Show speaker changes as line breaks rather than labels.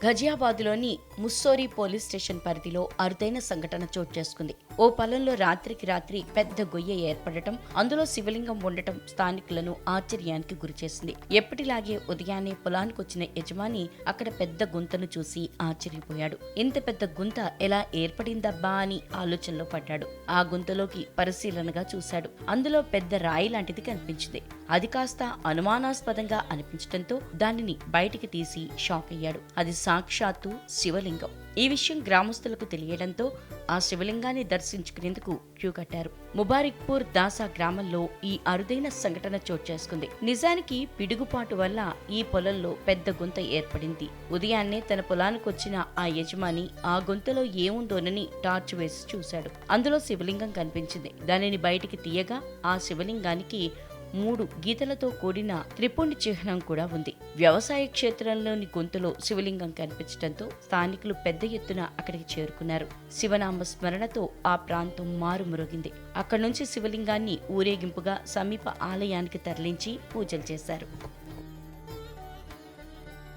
ఘజియాబాద్లోని Mussoorie police station పరిధిలో అరుదైన సంఘటన చోటు చేసుకుంది. ఓ పొలంలో రాత్రికి రాత్రి పెద్ద గొయ్య ఏర్పడటం, అందులో శివలింగం ఉండటం స్థానికులను ఆశ్చర్యానికి గురిచేసింది. ఎప్పటిలాగే ఉదయాన్నే పొలానికొచ్చిన యజమాని అక్కడ పెద్ద గుంతను చూసి ఆశ్చర్యపోయాడు. ఇంత పెద్ద గుంత ఎలా ఏర్పడిందబ్బా అని ఆలోచనలో పడ్డాడు. ఆ గుంతలోకి పరిశీలనగా చూశాడు. అందులో పెద్ద రాయి లాంటిది కనిపించింది. అది కాస్త అనుమానాస్పదంగా అనిపించడంతో దానిని బయటికి తీసి షాక్ అయ్యాడు. అది సాక్షాత్తు శివలింగం. ఈ విషయం గ్రామస్తులకు తెలియడంతో ఆ శివలింగాన్ని దర్శించుకునేందుకు క్యూ కట్టారు. ముబారిక్పూర్ దాసా గ్రామంలో ఈ అరుదైన సంఘటన చోటు చేసుకుంది. నిజానికి పిడుగుపాటు వల్ల ఈ పొలంలో పెద్ద గుంత ఏర్పడింది. ఉదయాన్నే తన పొలానికొచ్చిన ఆ యజమాని ఆ గుంతలో ఏముందోనని టార్చ్ వేసి చూశాడు. అందులో శివలింగం కనిపించింది. దానిని బయటికి తీయగా ఆ శివలింగానికి 3 గీతలతో కూడిన త్రిపుండి చిహ్నం కూడా ఉంది. వ్యవసాయ క్షేత్రంలోని గొంతులో శివలింగం కనిపించడంతో స్థానికులు పెద్ద ఎత్తున అక్కడికి చేరుకున్నారు. శివనామ స్మరణతో ఆ ప్రాంతం మారుమ్రోగింది. అక్కడి నుంచి శివలింగాన్ని ఊరేగింపుగా సమీప ఆలయానికి తరలించి పూజలు చేశారు.